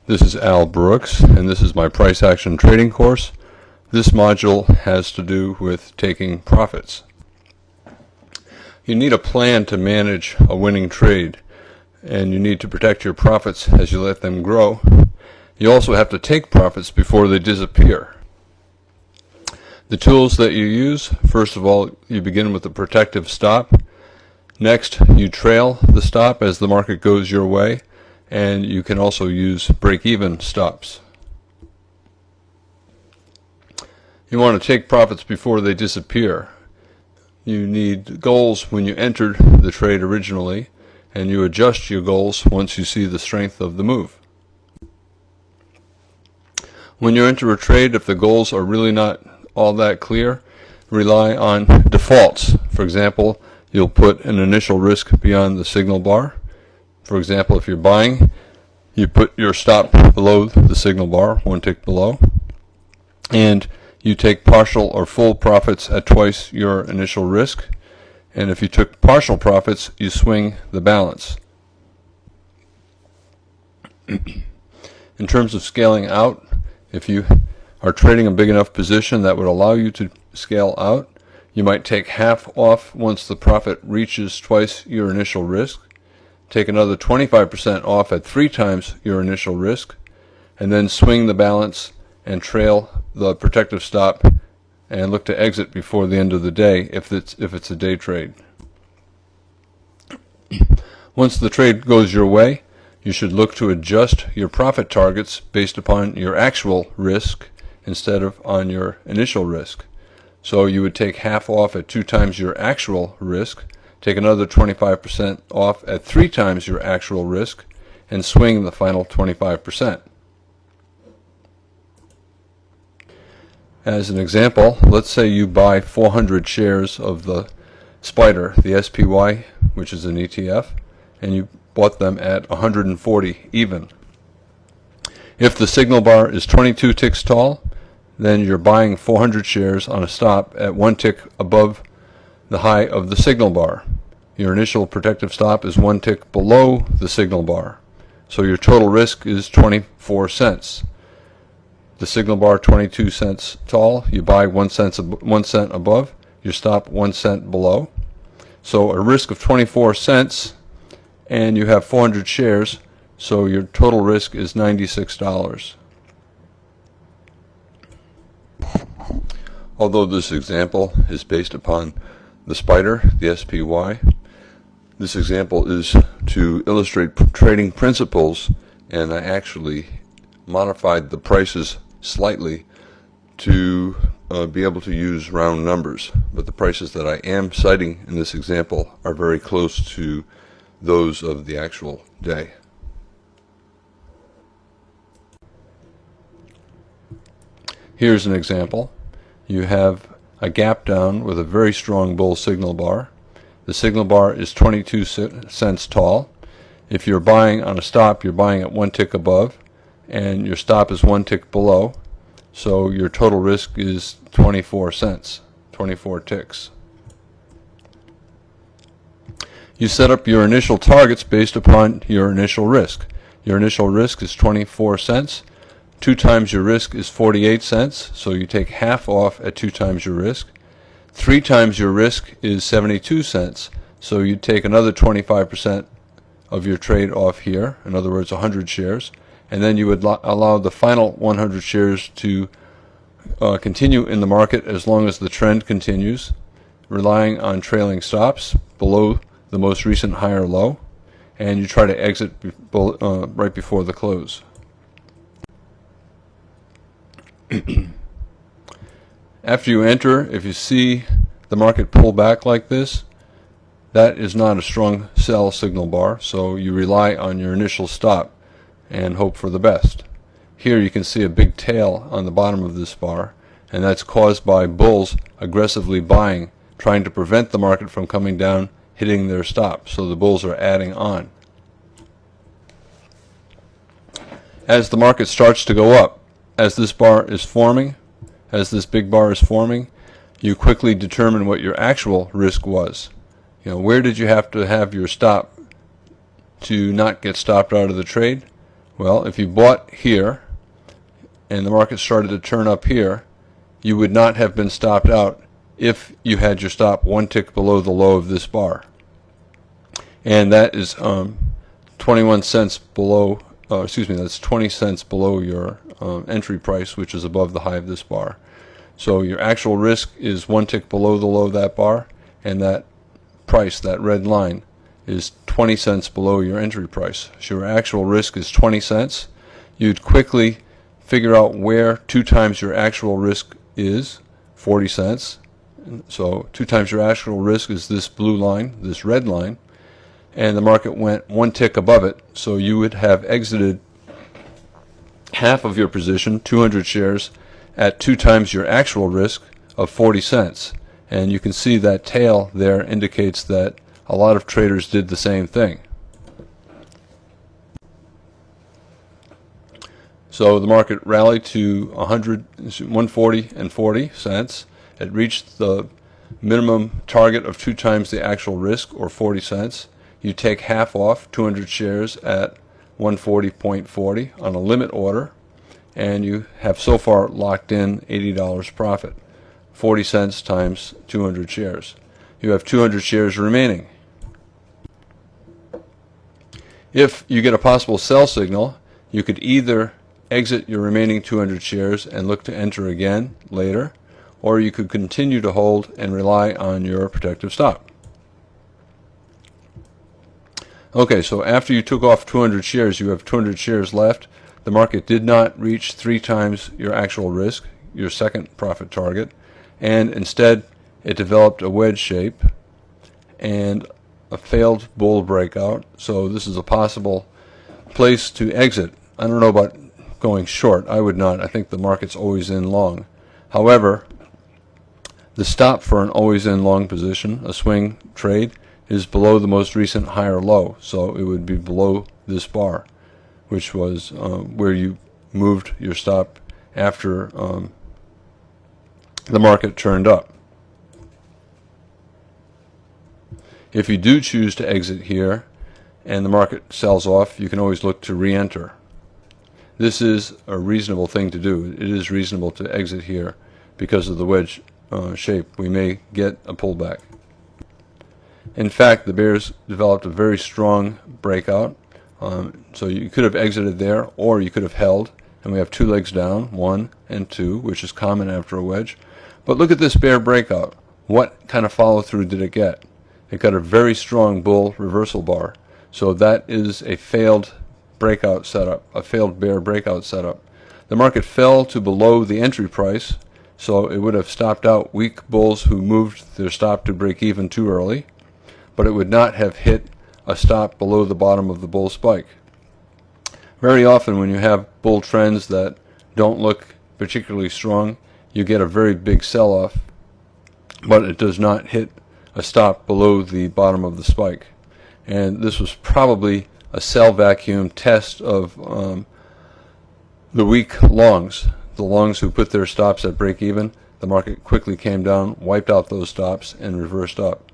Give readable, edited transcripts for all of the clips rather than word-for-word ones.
This is ALBrooks, and this is my price action trading course. This module has to do with taking profits. You need a plan to manage a winning trade, and you need to protect your profits as you let them grow. You also have to take profits before they disappear. The tools that you use, first of all, you begin with a protective stop. Next, you trail the stop as the market goes your way, and you can also use break-even stops. You want to take profits before they disappear. You need goals when you entered the trade originally, and you adjust your goals once you see the strength of the move. When you enter a trade, if the goals are really not all that clear, rely on defaults. For example, you'll put an initial risk beyond the signal bar. For example, if you're buying, you put your stop below the signal bar, one tick below, and you take partial or full profits at twice your initial risk. And if you took partial profits, you swing the balance. In terms of scaling out, if you are trading a big enough position that would allow you to scale out, you might take half off once the profit reaches twice your initial risk. Take another 25% off at 3 times your initial risk, and then swing the balance and trail the protective stop and look to exit before the end of the day if it's a day trade. Once the trade goes your way, you should look to adjust your profit targets based upon your actual risk instead of on your initial risk. So you would take half off at 2 times your actual risk, take another 25% off at 3 times your actual risk, and swing the final 25%. As an example, let's say you buy 400 shares of the SPDR, the SPY, which is an ETF, and you bought them at 140 even. If the signal bar is 22 ticks tall, then you're buying 400 shares on a stop at 1 tick above the high of the signal bar. Your initial protective stop is 1 tick below the signal bar. So your total risk is 24 cents. The signal bar 22 cents tall, you buy 1 cent above, your stop 1 cent below. So a risk of 24 cents, and you have 400 shares, so your total risk is $96. Although this example is based upon the SPDR, the SPY, this example is to illustrate trading principles, and I actually modified the prices slightly to be able to use round numbers. But the prices that I am citing in this example are very close to those of the actual day. Here's an example. You have a gap down with a very strong bull signal bar. The signal bar is 22 cents tall. If you're buying on a stop, you're buying at 1 tick above, and your stop is 1 tick below. So your total risk is 24 cents, 24 ticks. You set up your initial targets based upon your initial risk. Your initial risk is 24 cents. 2 times your risk is 48 cents, so you take half off at 2 times your risk. 3 times your risk is 72 cents, so you take another 25% of your trade off here, in other words 100 shares, and then you would allow the final 100 shares to continue in the market as long as the trend continues, relying on trailing stops below the most recent high or low, and you try to exit right before the close. After you enter, if you see the market pull back like this, that is not a strong sell signal bar, so you rely on your initial stop and hope for the best. Here you can see a big tail on the bottom of this bar, and that's caused by bulls aggressively buying, trying to prevent the market from coming down, hitting their stop, so the bulls are adding on. As the market starts to go up, as this bar is forming, as this big bar is forming, you quickly determine what your actual risk was. Where did you have to have your stop to not get stopped out of the trade? Well, if you bought here and the market started to turn up here, you would not have been stopped out if you had your stop one tick below the low of this bar. And that is 21 cents below, that's 20 cents below your entry price, which is above the high of this bar. So your actual risk is one tick below the low of that bar, and that price, that red line, is 20 cents below your entry price. So your actual risk is 20 cents. You'd quickly figure out where 2 times your actual risk is, 40 cents. So 2 times your actual risk is this blue line, this red line, and the market went one tick above it. So you would have exited half of your position, 200 shares, at 2 times your actual risk of 40 cents. And you can see that tail there indicates that a lot of traders did the same thing. So the market rallied to 140 and 40 cents. It reached the minimum target of 2 times the actual risk, or 40 cents. You take half off, 200 shares at 140.40 on a limit order, and you have so far locked in $80 profit. 40 cents times 200 shares. You have 200 shares remaining. If you get a possible sell signal, you could either exit your remaining 200 shares and look to enter again later, or you could continue to hold and rely on your protective stop. Okay, so after you took off 200 shares, you have 200 shares left. The market did not reach 3 times your actual risk, your second profit target, and instead it developed a wedge shape and a failed bull breakout. So this is a possible place to exit. I don't know about going short. I would not. I think the market's always in long. However, the stop for an always in long position, a swing trade, is below the most recent higher low. So it would be below this bar, which was where you moved your stop after the market turned up. If you do choose to exit here and the market sells off, you can always look to re-enter. This is a reasonable thing to do. It is reasonable to exit here because of the wedge shape. We may get a pullback. In fact, the bears developed a very strong breakout. So you could have exited there, or you could have held, and we have 2 legs down, 1 and 2, which is common after a wedge. But look at this bear breakout. What kind of follow through did it get? It got a very strong bull reversal bar. So that is a failed breakout setup, a failed bear breakout setup. The market fell to below the entry price, so it would have stopped out weak bulls who moved their stop to break even too early, but it would not have hit a stop below the bottom of the bull spike. Very often when you have bull trends that don't look particularly strong, you get a very big sell-off, but it does not hit a stop below the bottom of the spike. And this was probably a sell vacuum test of the weak longs, the longs who put their stops at break even. The market quickly came down, wiped out those stops, and reversed up.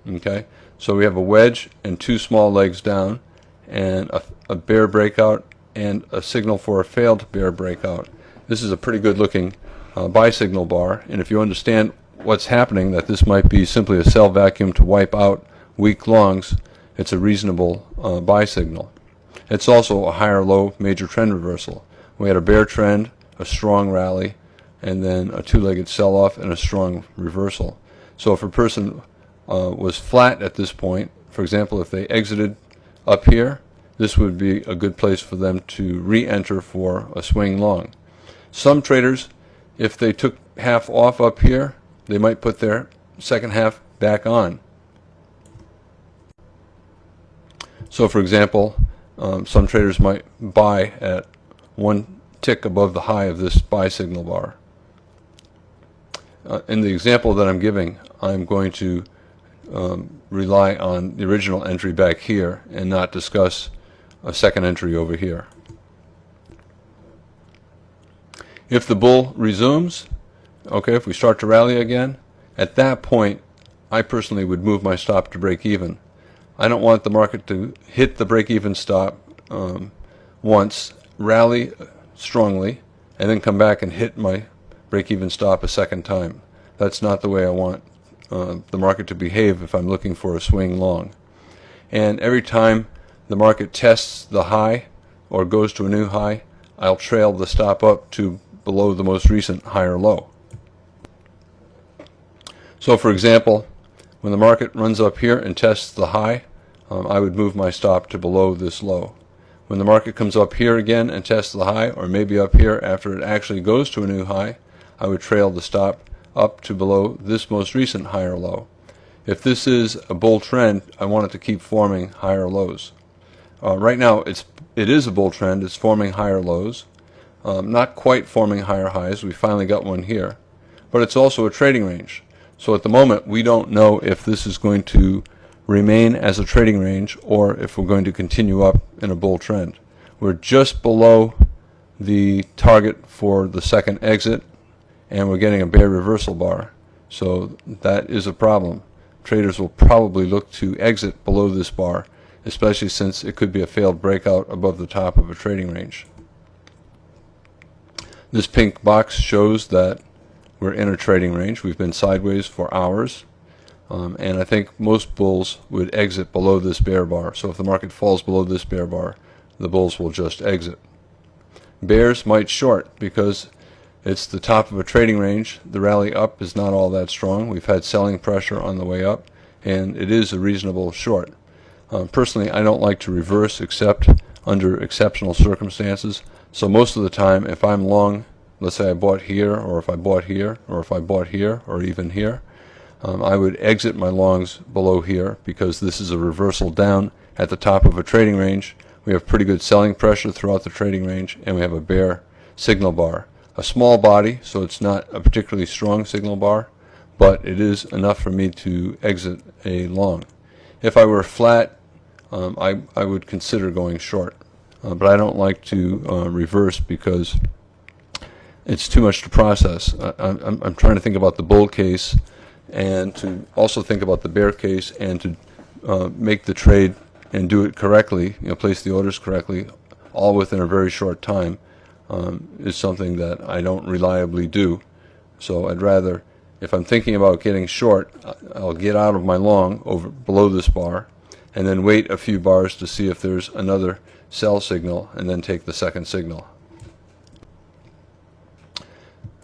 Okay, so we have a wedge and 2 small legs down, and a bear breakout and a signal for a failed bear breakout. This is a pretty good looking buy signal bar, and if you understand what's happening, that this might be simply a sell vacuum to wipe out weak longs, it's a reasonable buy signal. It's also a higher low major trend reversal. We had a bear trend, a strong rally, and then a 2-legged sell-off and a strong reversal. So if a person was flat at this point, for example, if they exited up here, this would be a good place for them to re-enter for a swing long. Some traders, if they took half off up here, they might put their second half back on. So for example, some traders might buy at 1 tick above the high of this buy signal bar. In the example that I'm giving, I'm going to rely on the original entry back here and not discuss a second entry over here. If the bull resumes, okay, if we start to rally again, at that point I personally would move my stop to break even. I don't want the market to hit the break even stop once, rally strongly, and then come back and hit my break-even stop a second time. That's not the way I want the market to behave if I'm looking for a swing long. And every time the market tests the high or goes to a new high, I'll trail the stop up to below the most recent higher low. So for example, when the market runs up here and tests the high, I would move my stop to below this low. When the market comes up here again and tests the high, or maybe up here after it actually goes to a new high, I would trail the stop up to below this most recent higher low. If this is a bull trend, I want it to keep forming higher lows. Right now it is a bull trend. It's forming higher lows, not quite forming higher highs. We finally got one here, but it's also a trading range. So at the moment we don't know if this is going to remain as a trading range or if we're going to continue up in a bull trend. We're just below the target for the second exit, and we're getting a bear reversal bar. So that is a problem. Traders will probably look to exit below this bar, especially since it could be a failed breakout above the top of a trading range. This pink box shows that we're in a trading range. We've been sideways for hours. And I think most bulls would exit below this bear bar. So if the market falls below this bear bar, the bulls will just exit. Bears might short because it's the top of a trading range. The rally up is not all that strong. We've had selling pressure on the way up, and it is a reasonable short. Personally, I don't like to reverse except under exceptional circumstances. So most of the time, if I'm long, let's say I bought here, or if I bought here, or if I bought here, or even here, I would exit my longs below here because this is a reversal down at the top of a trading range. We have pretty good selling pressure throughout the trading range, and we have a bear signal bar. A small body, so it's not a particularly strong signal bar, but it is enough for me to exit a long. If I were flat, I would consider going short, but I don't like to reverse because it's too much to process. I'm trying to think about the bull case and to also think about the bear case and to make the trade and do it correctly, place the orders correctly, all within a very short time, is something that I don't reliably do. So I'd rather, if I'm thinking about getting short, I'll get out of my long over below this bar and then wait a few bars to see if there's another sell signal and then take the second signal.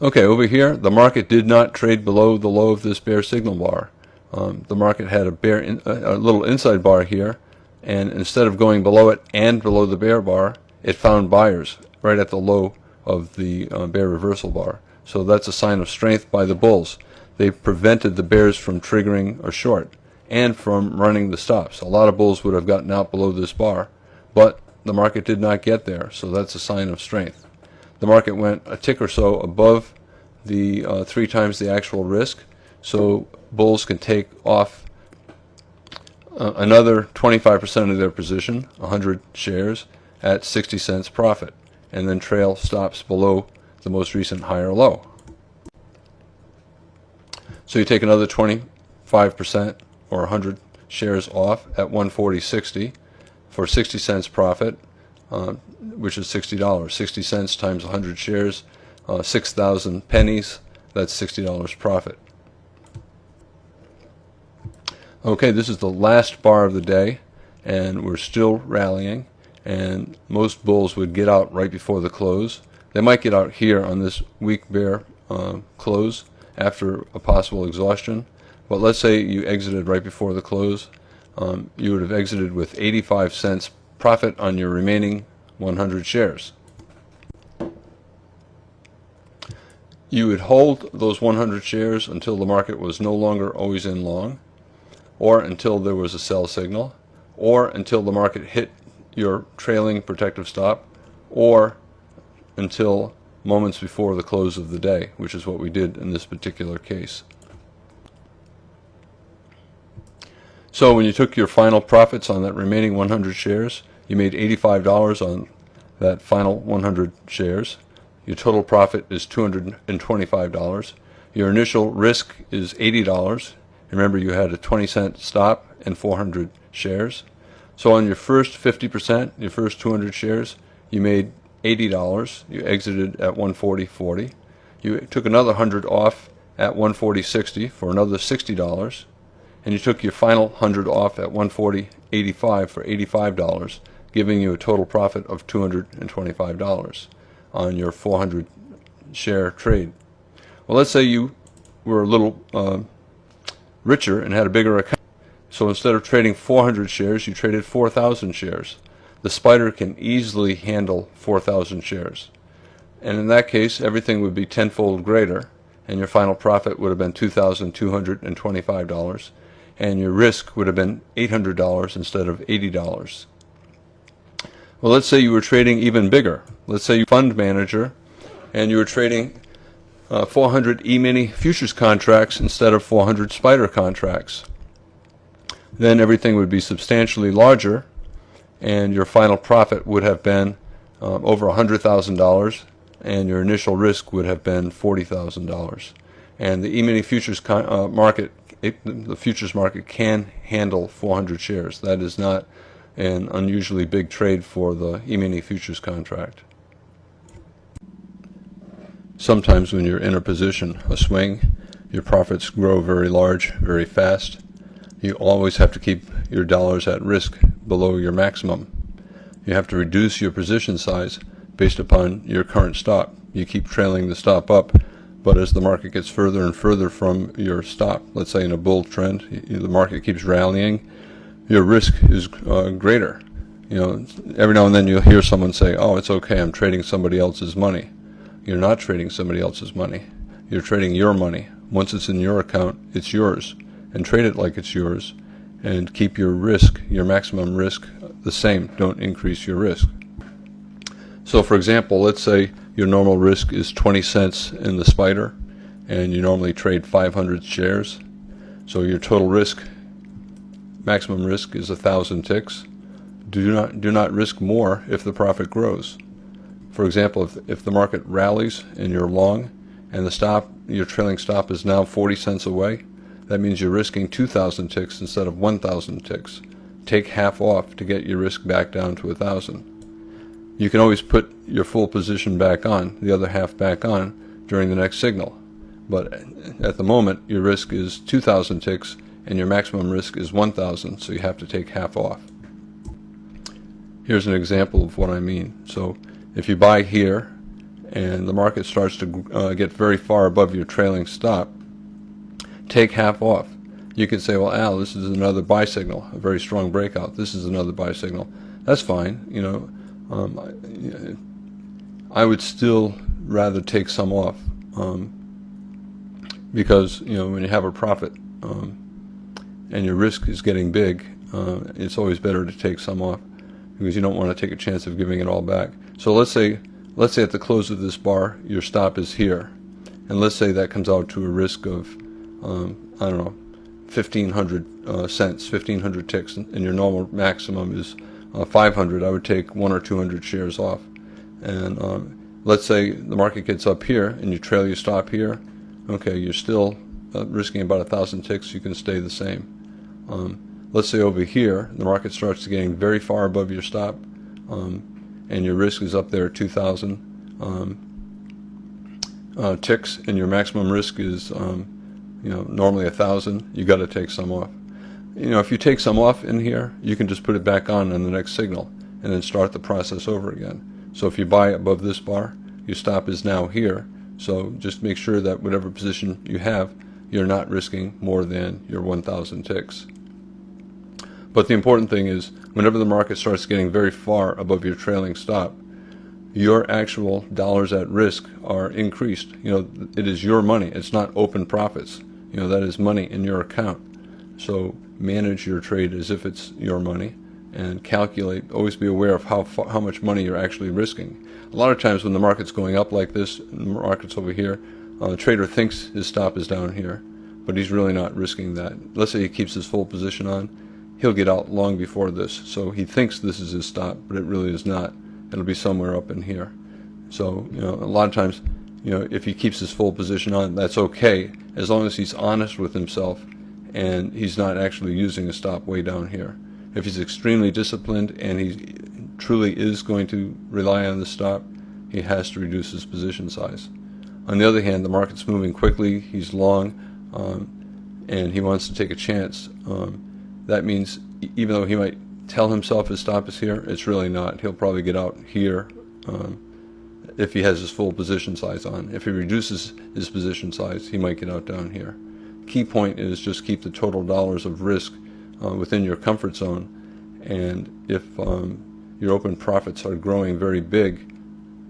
Okay, over here, the market did not trade below the low of this bear signal bar. The market had a little inside bar here, and instead of going below it and below the bear bar, it found buyers right at the low of the bear reversal bar. So that's a sign of strength by the bulls. They prevented the bears from triggering a short and from running the stops. A lot of bulls would have gotten out below this bar, but the market did not get there, so that's a sign of strength. The market went a tick or so above the 3 times the actual risk, so bulls can take off another 25% of their position, 100 shares, at 60 cents profit, and then trail stops below the most recent higher low. So you take another 25% or 100 shares off at 140.60 for 60 cents profit, which is $60. 60 cents times 100 shares, 6,000 pennies, that's $60 profit. Okay, this is the last bar of the day, and we're still rallying, and most bulls would get out right before the close. They might get out here on this weak bear close after a possible exhaustion, but let's say you exited right before the close. You would have exited with 85 cents profit on your remaining 100 shares. You would hold those 100 shares until the market was no longer always in long, or until there was a sell signal, or until the market hit your trailing protective stop, or until moments before the close of the day, which is what we did in this particular case. So when you took your final profits on that remaining 100 shares, you made $85 on that final 100 shares. Your total profit is $225. Your initial risk is $80. Remember, you had a 20-cent stop and 400 shares. So on your first 50%, your first 200 shares, You made $80. You exited at 140.40. You took another 100 off at 140.60 for another $60. And you took your final 100 off at 140.85 for $85, giving you a total profit of $225 on your 400 share trade. Well, let's say you were a little richer and had a bigger account. So instead of trading 400 shares, you traded 4,000 shares. The spider can easily handle 4,000 shares. And in that case, everything would be tenfold greater, and your final profit would have been $2,225, and your risk would have been $800 instead of $80. Well, let's say you were trading even bigger. Let's say you're a fund manager, and you were trading 400 E-mini futures contracts instead of 400 spider contracts. Then everything would be substantially larger, and your final profit would have been over $100,000, and your initial risk would have been $40,000. And the E-mini futures market, the futures market can handle 400 shares. That is not an unusually big trade for the E-mini futures contract. Sometimes when you're in a position, a swing, your profits grow very large, very fast. You always have to keep your dollars at risk below your maximum. You have to reduce your position size based upon your current stop. You keep trailing the stop up, but as the market gets further and further from your stop, let's say in a bull trend, the market keeps rallying, your risk is greater. Every now and then you'll hear someone say, "Oh, it's okay, I'm trading somebody else's money." You're not trading somebody else's money. You're trading your money. Once it's in your account, it's yours. And trade it like it's yours. And keep your risk, your maximum risk, the same. Don't increase your risk. So for example, let's say your normal risk is 20 cents in the spider, and you normally trade 500 shares. So your total risk, maximum risk, is 1,000 ticks. Do not risk more if the profit grows. For example, if the market rallies and you're long, and your trailing stop is now 40 cents away, that means you're risking 2,000 ticks instead of 1,000 ticks. Take half off to get your risk back down to 1,000. You can always put your full position back on, the other half back on, during the next signal. But at the moment, your risk is 2,000 ticks, and your maximum risk is 1,000, so you have to take half off. Here's an example of what I mean. So if you buy here, and the market starts to get very far above your trailing stop, take half off. You could say, "Well, Al, this is another buy signal, a very strong breakout. This is another buy signal." That's fine. I would still rather take some off because when you have a profit and your risk is getting big, it's always better to take some off because you don't want to take a chance of giving it all back. So let's say at the close of this bar, your stop is here, and let's say that comes out to a risk of 1,500 cents, 1,500 ticks, and your normal maximum is 500. I would take 100 or 200 shares off. And let's say the market gets up here and you trail your stop here. Okay, you're still risking about 1,000 ticks. You can stay the same. Let's say over here the market starts getting very far above your stop, and your risk is up there at 2,000 ticks, and your maximum risk is normally 1,000. You got to take some off. If you take some off in here, you can just put it back on the next signal and then start the process over again. So if you buy above this bar, your stop is now here. So just make sure that whatever position you have, you're not risking more than your 1,000 ticks. But the important thing is, whenever the market starts getting very far above your trailing stop, your actual dollars at risk are increased. It is your money. It's not open profits. That is money in your account. So manage your trade as if it's your money, and calculate. Always be aware of how much money you're actually risking. A lot of times when the market's going up like this, and the market's over here, the trader thinks his stop is down here, but he's really not risking that. Let's say he keeps his full position on, he'll get out long before this. So he thinks this is his stop, but it really is not. It'll be somewhere up in here. So a lot of times, if he keeps his full position on, that's okay, as long as he's honest with himself and he's not actually using a stop way down here. If he's extremely disciplined and he truly is going to rely on the stop, he has to reduce his position size. On the other hand, the market's moving quickly, he's long, and he wants to take a chance. That means even though he might tell himself his stop is here, it's really not. He'll probably get out here if he has his full position size on. If he reduces his position size, he might get out down here. Key point is just keep the total dollars of risk within your comfort zone, and if your open profits are growing very big,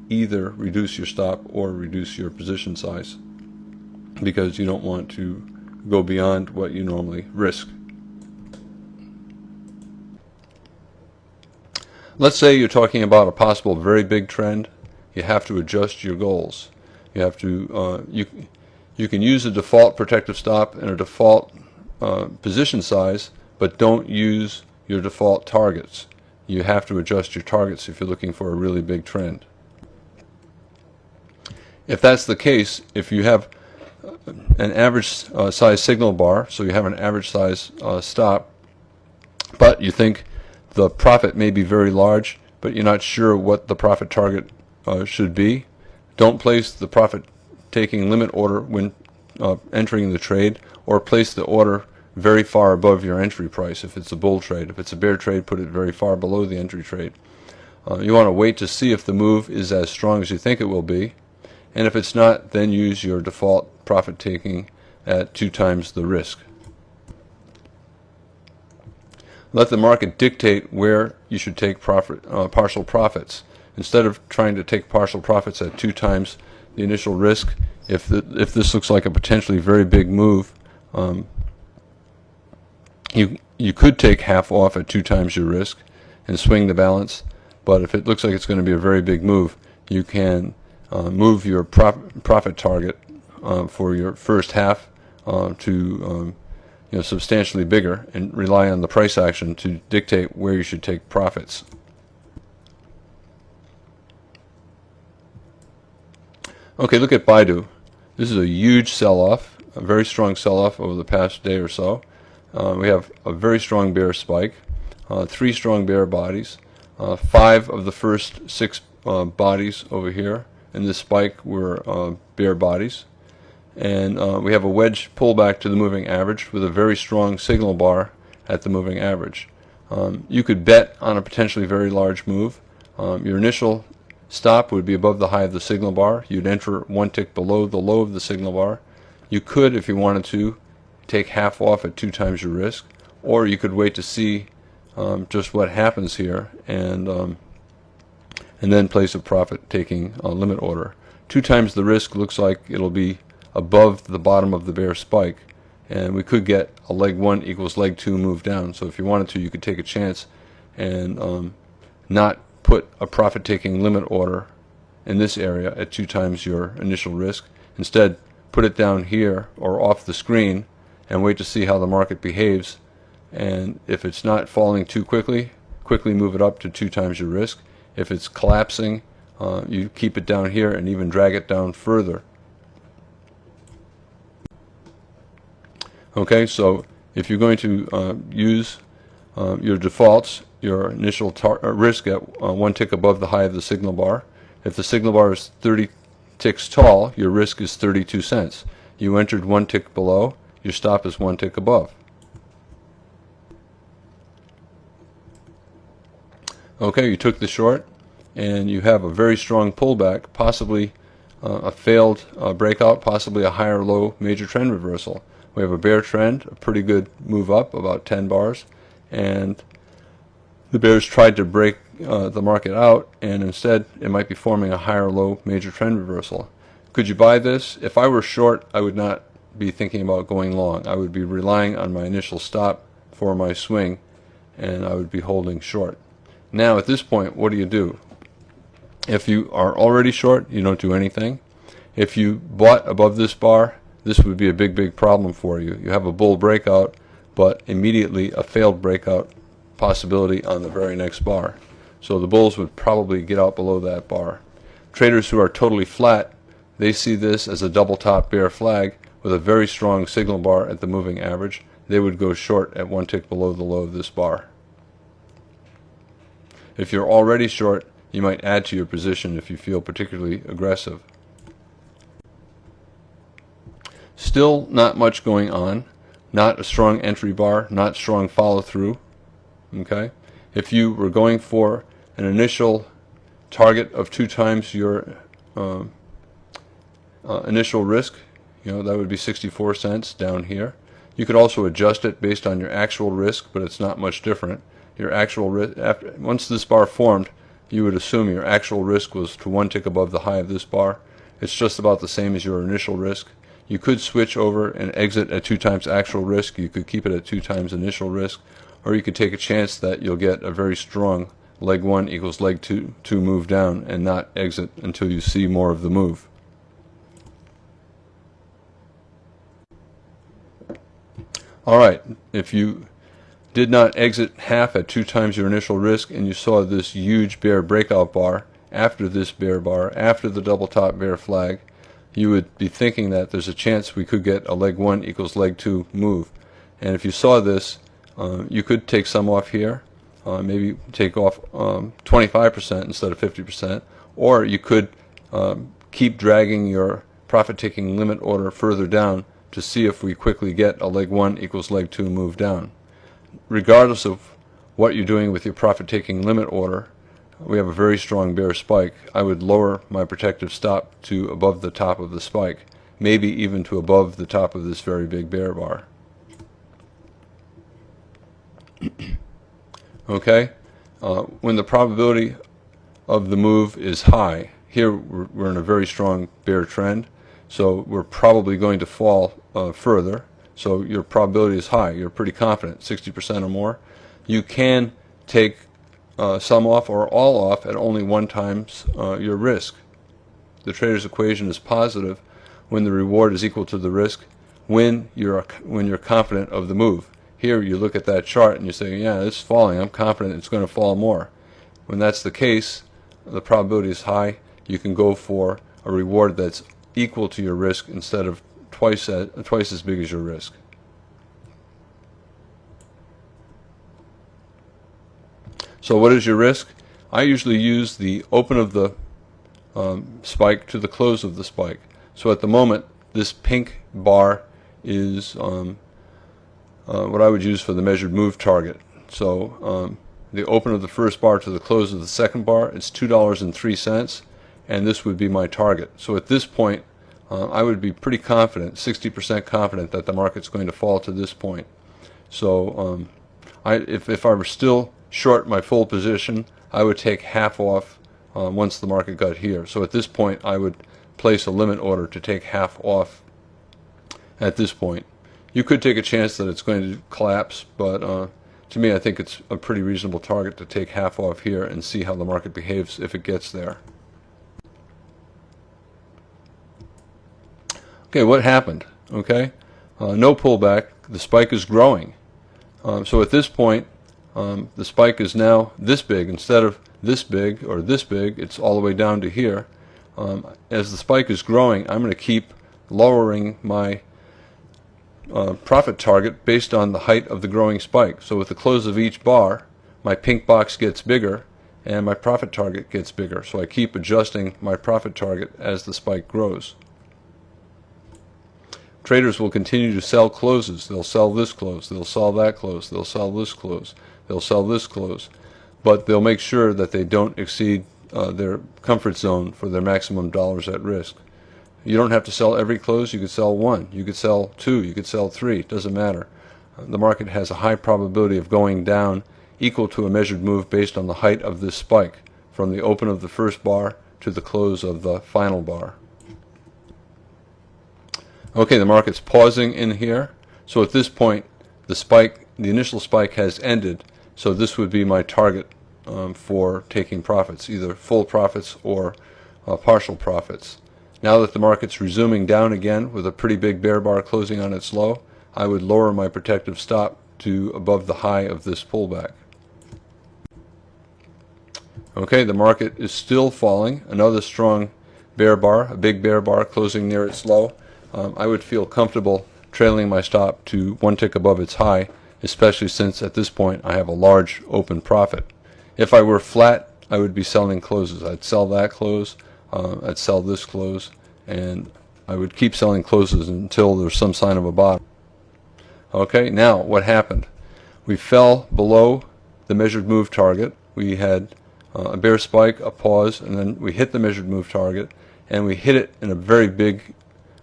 either reduce your stop or reduce your position size, because you don't want to go beyond what you normally risk. Let's say you're talking about a possible very big trend. You have to adjust your goals. You have to you can use a default protective stop and a default position size, but don't use your default targets. You have to adjust your targets if you're looking for a really big trend. If that's the case, if you have an average size signal bar, so you have an average size stop, but you think the profit may be very large, but you're not sure what the profit target should be, don't place the profit taking limit order when entering the trade, or place the order very far above your entry price if it's a bull trade. If it's a bear trade, put it very far below the entry trade. You want to wait to see if the move is as strong as you think it will be, and if it's not, then use your default profit taking at 2 times the risk. Let the market dictate where you should take partial profits. Instead of trying to take partial profits at 2 times the initial risk, if this looks like a potentially very big move, you could take half off at 2 times your risk and swing the balance. But if it looks like it's going to be a very big move, you can move your profit target for your first half to substantially bigger, and rely on the price action to dictate where you should take profits. Okay, look at Baidu. This is a huge sell-off, a very strong sell-off over the past day or so. We have a very strong bear spike, 3 strong bear bodies, 5 of the first 6 bodies over here in this spike were bear bodies. And we have a wedge pullback to the moving average with a very strong signal bar at the moving average. You could bet on a potentially very large move. Your initial stop would be above the high of the signal bar. You'd enter 1 tick below the low of the signal bar. You could, if you wanted to, take half off at 2 times your risk, or you could wait to see just what happens here and then place a profit-taking limit order. 2 times the risk looks like it'll be above the bottom of the bear spike, and we could get a leg 1 equals leg 2 move down. So if you wanted to, you could take a chance and not put a profit-taking limit order in this area at 2 times your initial risk. Instead, put it down here or off the screen and wait to see how the market behaves. And if it's not falling too quickly move it up to 2 times your risk. If it's collapsing, you keep it down here and even drag it down further. Okay, so if you're going to use your defaults, your initial risk at 1 tick above the high of the signal bar. If the signal bar is 30 ticks tall, your risk is 32 cents. You entered 1 tick below, your stop is 1 tick above. Okay, you took the short, and you have a very strong pullback, possibly a failed breakout, possibly a higher low major trend reversal. We have a bear trend, a pretty good move up, about 10 bars, and the bears tried to break the market out, and instead it might be forming a higher low major trend reversal. Could you buy this? If I were short, I would not be thinking about going long. I would be relying on my initial stop for my swing, and I would be holding short. Now at this point, what do? If you are already short, you don't do anything. If you bought above this bar, this would be a big problem for you. You have a bull breakout, but immediately a failed breakout possibility on the very next bar. So the bulls would probably get out below that bar. Traders who are totally flat, they see this as a double top bear flag with a very strong signal bar at the moving average. They would go short at 1 tick below the low of this bar. If you're already short, you might add to your position if you feel particularly aggressive. Still not much going on. Not a strong entry bar, not strong follow through. Okay? If you were going for an initial target of 2 times your initial risk, that would be 64 cents down here. You could also adjust it based on your actual risk, but it's not much different. Your actual risk, once this bar formed, you would assume your actual risk was to 1 tick above the high of this bar. It's just about the same as your initial risk. You could switch over and exit at 2 times actual risk. You could keep it at 2 times initial risk, or you could take a chance that you'll get a very strong leg 1 equals leg 2 move down and not exit until you see more of the move. Alright, if you did not exit half at 2 times your initial risk and you saw this huge bear breakout bar after this bear bar, after the double top bear flag, you would be thinking that there's a chance we could get a leg 1 equals leg 2 move. And if you saw this, you could take some off here, maybe take off 25% instead of 50%, or you could keep dragging your profit-taking limit order further down to see if we quickly get a leg 1 equals leg 2 move down. Regardless of what you're doing with your profit-taking limit order, we have a very strong bear spike. I would lower my protective stop to above the top of the spike, maybe even to above the top of this very big bear bar. Okay? When the probability of the move is high, here we're in a very strong bear trend, so we're probably going to fall further. So your probability is high. You're pretty confident, 60% or more. You can take some off or all off at only 1 times your risk. The trader's equation is positive when the reward is equal to the risk when you're confident of the move. Here you look at that chart and you say, yeah, it's falling. I'm confident it's going to fall more. When that's the case, the probability is high. You can go for a reward that's equal to your risk instead of twice as big as your risk. So what is your risk? I usually use the open of the spike to the close of the spike. So at the moment, this pink bar is what I would use for the measured move target. So the open of the first bar to the close of the second bar, it's $2.03, and this would be my target. So at this point, I would be pretty confident, 60% confident, that the market's going to fall to this point. So if I were still short my full position, I would take half off once the market got here. So at this point, I would place a limit order to take half off at this point. You could take a chance that it's going to collapse, but to me, I think it's a pretty reasonable target to take half off here and see how the market behaves if it gets there. Okay, what happened? Okay, no pullback. The spike is growing. So at this point, the spike is now this big. Instead of this big or this big, it's all the way down to here. As the spike is growing, I'm going to keep lowering my profit target based on the height of the growing spike. So with the close of each bar, my pink box gets bigger and my profit target gets bigger. So I keep adjusting my profit target as the spike grows. Traders will continue to sell closes. They'll sell this close, they'll sell that close, they'll sell this close, they'll sell this close, but they'll make sure that they don't exceed their comfort zone for their maximum dollars at risk. You don't have to sell every close. You could sell 1, you could sell 2, you could sell 3. It doesn't matter. The market has a high probability of going down equal to a measured move based on the height of this spike from the open of the first bar to the close of the final bar. Okay, the market's pausing in here. So at this point, the initial spike has ended. So this would be my target for taking profits, either full profits or partial profits. Now that the market's resuming down again with a pretty big bear bar closing on its low, I would lower my protective stop to above the high of this pullback. Okay, the market is still falling. Another strong bear bar, a big bear bar closing near its low. I would feel comfortable trailing my stop to 1 tick above its high, especially since at this point I have a large open profit. If I were flat, I would be selling closes. I'd sell that close, I'd sell this close, and I would keep selling closes until there's some sign of a bottom. Okay, now what happened? We fell below the measured move target. We had a bear spike, a pause, and then we hit the measured move target, and we hit it in a very big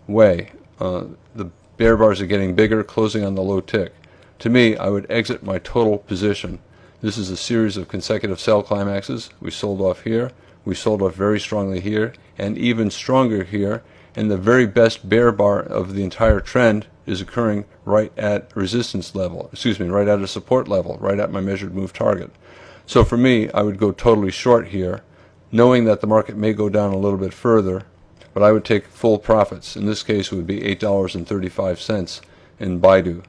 way. The bear bars are getting bigger, closing on the low tick. To me, I would exit my total position. This is a series of consecutive sell climaxes. We sold off here, we sold off very strongly here, and even stronger here, and the very best bear bar of the entire trend is occurring right at resistance level, right at a support level, right at my measured move target. So for me, I would go totally short here, knowing that the market may go down a little bit further, but I would take full profits. In this case, it would be $8.35 in Baidu.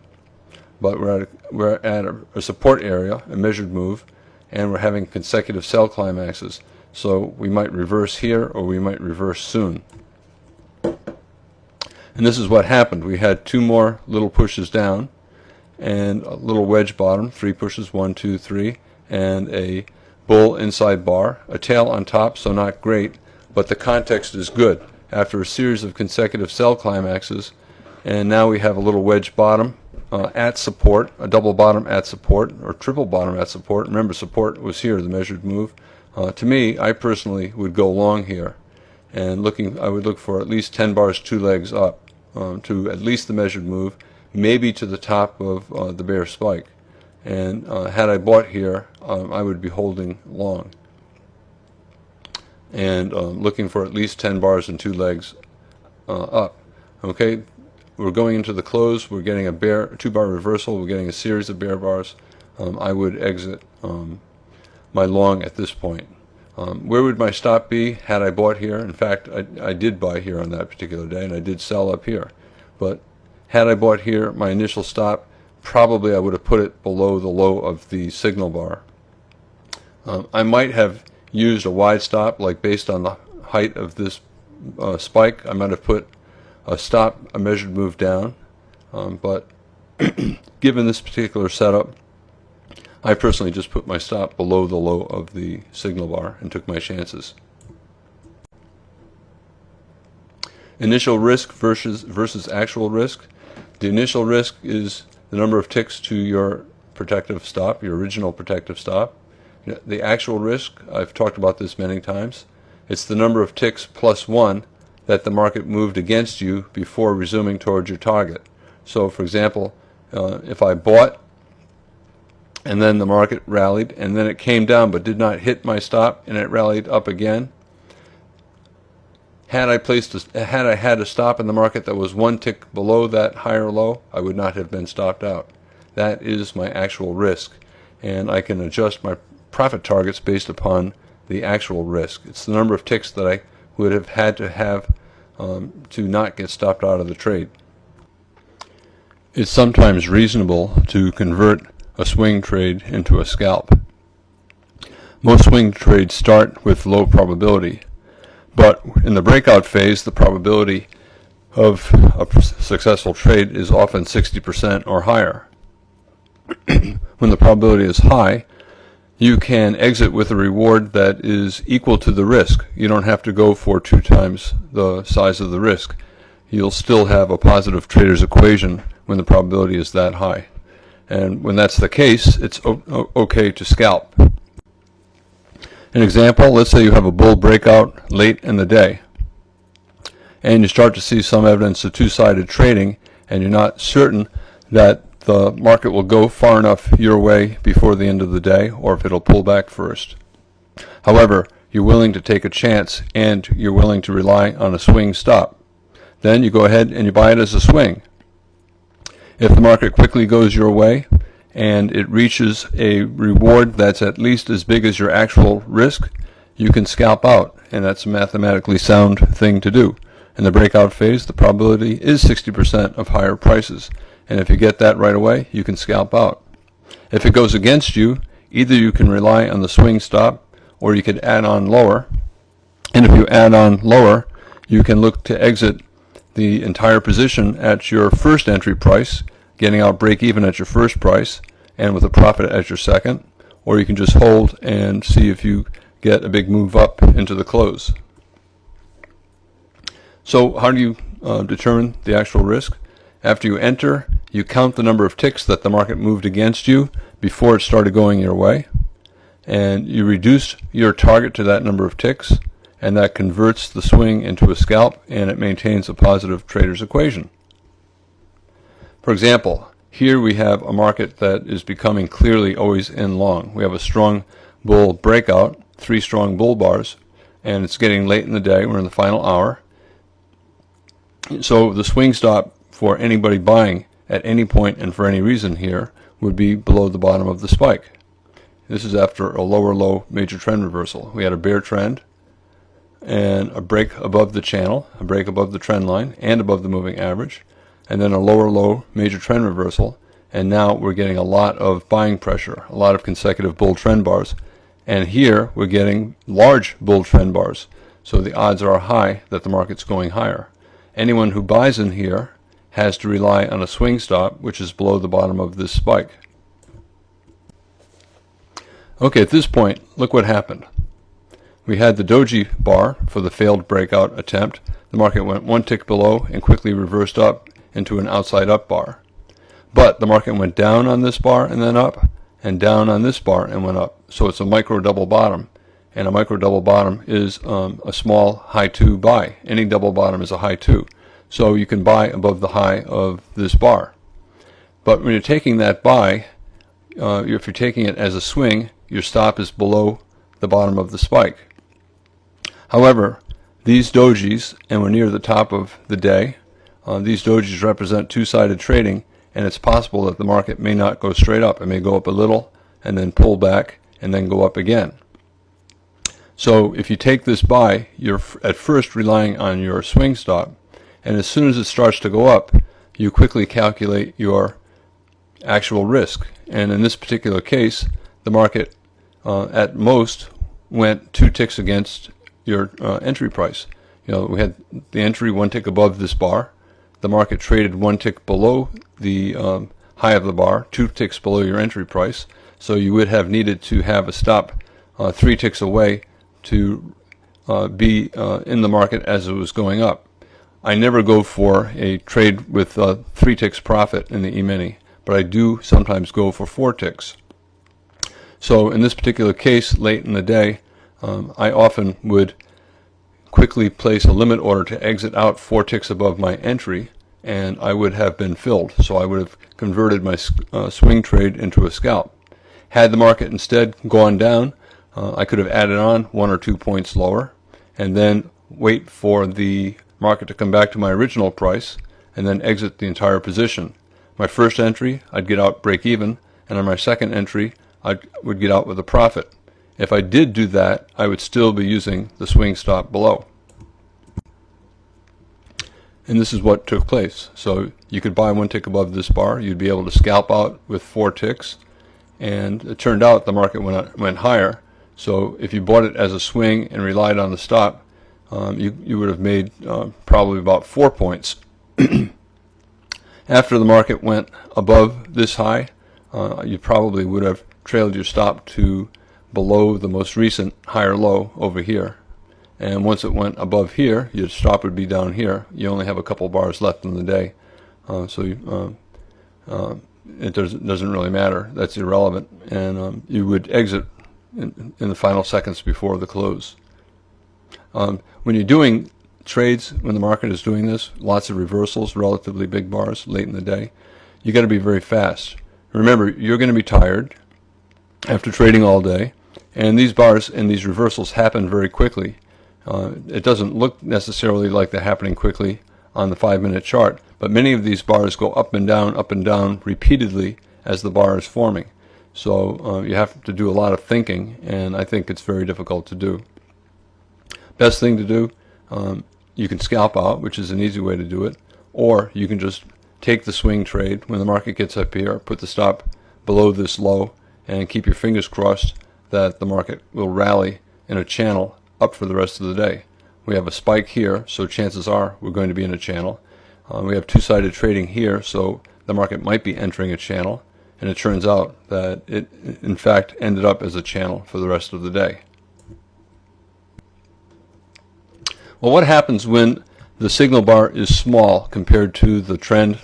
But we're at a support area, a measured move, and we're having consecutive sell climaxes. So we might reverse here, or we might reverse soon. And this is what happened. We had two more little pushes down, and a little wedge bottom, 3 pushes, 1, 2, 3, and a bull inside bar, a tail on top, so not great, but the context is good. After a series of consecutive sell climaxes, and now we have a little wedge bottom at support, a double bottom at support, or triple bottom at support. Remember, support was here, the measured move. To me, I personally would go long here, and I would look for at least 10 bars, 2 legs up to at least the measured move, maybe to the top of the bear spike. And had I bought here, I would be holding long and looking for at least 10 bars and 2 legs up. Okay, we're going into the close. We're getting a 2-bar reversal. We're getting a series of bear bars. I would exit my long at this point. Where would my stop be had I bought here? In fact, I did buy here on that particular day, and I did sell up here. But had I bought here, my initial stop, probably I would have put it below the low of the signal bar. I might have used a wide stop, like based on the height of this spike. I might have put a stop, a measured move down. But given this particular setup, I personally just put my stop below the low of the signal bar and took my chances. Initial risk versus actual risk. The initial risk is the number of ticks to your protective stop, your original protective stop. The actual risk, I've talked about this many times, it's the number of ticks plus 1 that the market moved against you before resuming towards your target. So for example, if I bought and then the market rallied and then it came down but did not hit my stop and it rallied up again, had I had a stop in the market that was 1 tick below that higher low, I would not have been stopped out. That is my actual risk, and I can adjust my profit targets based upon the actual risk. It's the number of ticks that I would have had to have to not get stopped out of the trade. It's sometimes reasonable to convert a swing trade into a scalp. Most swing trades start with low probability, but in the breakout phase, the probability of a successful trade is often 60% or higher. When the probability is high, you can exit with a reward that is equal to the risk. You don't have to go for 2 times the size of the risk. You'll still have a positive trader's equation when the probability is that high. And when that's the case, it's okay to scalp. An example, let's say you have a bull breakout late in the day, and you start to see some evidence of two-sided trading, and you're not certain that the market will go far enough your way before the end of the day, or if it'll pull back first. However, you're willing to take a chance, and you're willing to rely on a swing stop. Then you go ahead and you buy it as a swing. If the market quickly goes your way, and it reaches a reward that's at least as big as your actual risk, you can scalp out, and that's a mathematically sound thing to do. In the breakout phase, the probability is 60% of higher prices, and if you get that right away, you can scalp out. If it goes against you, either you can rely on the swing stop, or you could add on lower, and if you add on lower, you can look to exit the entire position at your first entry price, getting out break even at your first price and with a profit at your second, or you can just hold and see if you get a big move up into the close. So how do you determine the actual risk? After you enter, you count the number of ticks that the market moved against you before it started going your way, and you reduce your target to that number of ticks, and that converts the swing into a scalp, and it maintains a positive trader's equation. For example, here we have a market that is becoming clearly always in long. We have a strong bull breakout, 3 strong bull bars, and it's getting late in the day. We're in the final hour. So the swing stop for anybody buying at any point and for any reason here would be below the bottom of the spike. This is after a lower low major trend reversal. We had a bear trend and a break above the channel, a break above the trend line and above the moving average, and then a lower low major trend reversal, and now we're getting a lot of buying pressure, a lot of consecutive bull trend bars, and here we're getting large bull trend bars, so the odds are high that the market's going higher. Anyone who buys in here has to rely on a swing stop which is below the bottom of this spike. Okay, at this point, look what happened. We had the doji bar for the failed breakout attempt. The market went 1 tick below and quickly reversed up into an outside up bar. But the market went down on this bar and then up, and down on this bar and went up. So it's a micro double bottom, and a micro double bottom is a small high 2 buy. Any double bottom is a high 2. So you can buy above the high of this bar. But when you're taking that buy, if you're taking it as a swing, your stop is below the bottom of the spike. However, these dojis, and we're near the top of the day, these dojis represent two-sided trading, and it's possible that the market may not go straight up. It may go up a little and then pull back and then go up again. So if you take this buy, you're at first relying on your swing stop, and as soon as it starts to go up, you quickly calculate your actual risk. And in this particular case, the market at most went 2 ticks against your entry price. We had the entry 1 tick above this bar. The market traded 1 tick below the high of the bar, 2 ticks below your entry price. So you would have needed to have a stop 3 ticks away to be in the market as it was going up. I never go for a trade with 3 ticks profit in the E-mini, but I do sometimes go for 4 ticks. So in this particular case, late in the day, I often would quickly place a limit order to exit out 4 ticks above my entry, and I would have been filled. So I would have converted my swing trade into a scalp. Had the market instead gone down, I could have added on 1 or 2 points lower, and then wait for the market to come back to my original price, and then exit the entire position. My first entry, I'd get out break even, and on my second entry, I would get out with a profit. If I did do that, I would still be using the swing stop below. And this is what took place. So you could buy 1 tick above this bar. You'd be able to scalp out with 4 ticks. And it turned out the market went higher. So if you bought it as a swing and relied on the stop, you would have made probably about 4 points. After the market went above this high, you probably would have trailed your stop to below the most recent higher low over here. And once it went above here, your stop would be down here. You only have a couple bars left in the day. It doesn't really matter. That's irrelevant. And you would exit in the final seconds before the close. When you're doing trades, when the market is doing this, lots of reversals, relatively big bars late in the day, you got to be very fast. Remember, you're going to be tired after trading all day, and these bars and these reversals happen very quickly. It doesn't look necessarily like they're happening quickly on the 5-minute chart, but many of these bars go up and down repeatedly as the bar is forming. So you have to do a lot of thinking, and I think it's very difficult to do. Best thing to do, you can scalp out, which is an easy way to do it, or you can just take the swing trade when the market gets up here, put the stop below this low, and keep your fingers crossed that the market will rally in a channel up for the rest of the day. We have a spike here, so chances are we're going to be in a channel. We have two-sided trading here, so the market might be entering a channel. and it turns out that it in fact ended up as a channel for the rest of the day. Well, what happens when the signal bar is small compared to the trend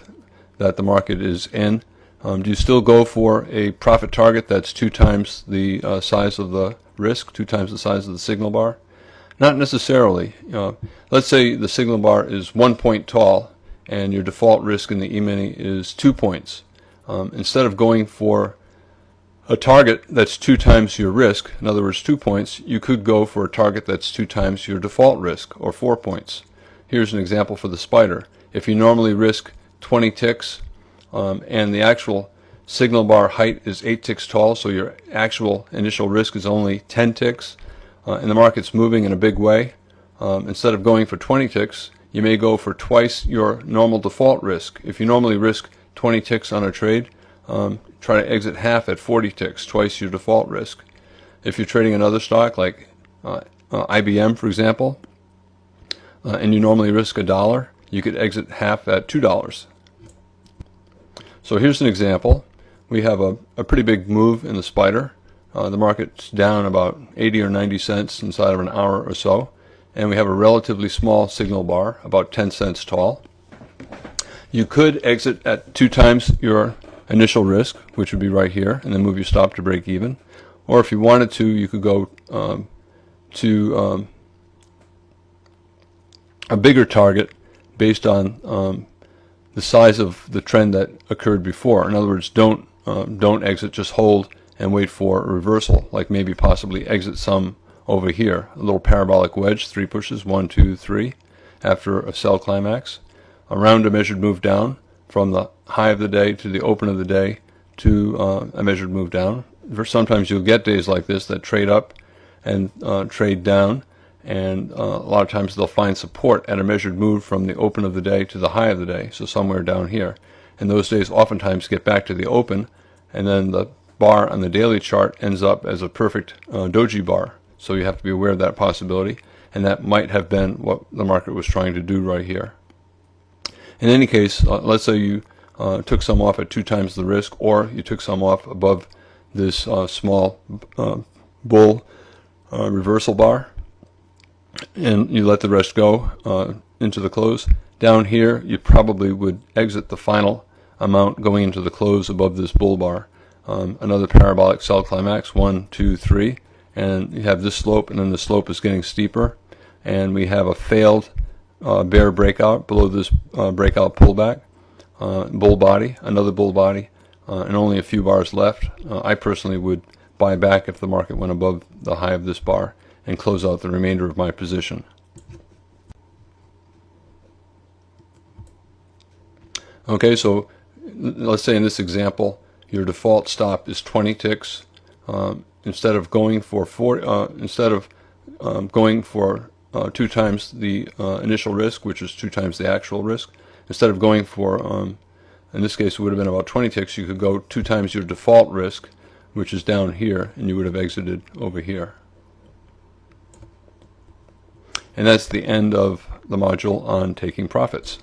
that the market is in? Do you still go for a profit target that's 2 times the size of the risk, 2 times the size of the signal bar? Not necessarily. Let's say the signal bar is 1 point tall and your default risk in the E-mini is 2 points. Instead of going for a target that's 2 times your risk, in other words 2 points, you could go for a target that's 2 times your default risk, or 4 points. Here's an example for the spider. If you normally risk 20 ticks and the actual signal bar height is 8 ticks tall, so your actual initial risk is only 10 ticks, and the market's moving in a big way, instead of going for 20 ticks, you may go for twice your normal default risk. If you normally risk 20 ticks on a trade, try to exit half at 40 ticks, twice your default risk. If you're trading another stock like IBM, for example, and you normally risk $1, you could exit half at $2. So here's an example. We have a pretty big move in the spider. The market's down about 80 or 90 cents inside of an hour or so, and we have a relatively small signal bar, about 10 cents tall. You could exit at 2 times your initial risk, which would be right here, and then move your stop to break even. Or if you wanted to, you could go to a bigger target based on the size of the trend that occurred before. In other words, don't exit, just hold and wait for a reversal, like maybe possibly exit some over here. A little parabolic wedge, 3 pushes, 1, 2, 3, after a sell climax. Around a measured move down from the high of the day to the open of the day to a measured move down. Sometimes you'll get days like this that trade up and trade down, and a lot of times they'll find support at a measured move from the open of the day to the high of the day, so somewhere down here. And those days oftentimes get back to the open, and then the bar on the daily chart ends up as a perfect doji bar. So you have to be aware of that possibility, and that might have been what the market was trying to do right here. In any case, let's say you took some off at 2 times the risk, or you took some off above this small bull reversal bar, and you let the rest go into the close. Down here, you probably would exit the final amount going into the close above this bull bar. Another parabolic sell climax, 1, 2, 3, and you have this slope, and then the slope is getting steeper, and we have a failed bear breakout below this breakout pullback, bull body, another bull body, and only a few bars left. I personally would buy back if the market went above the high of this bar and close out the remainder of my position. Okay, so let's say in this example your default stop is 20 ticks. Instead of going for 2 times the initial risk, which is 2 times the actual risk, instead of going for, in this case it would have been about 20 ticks, you could go 2 times your default risk, which is down here, and you would have exited over here. And that's the end of the module on taking profits.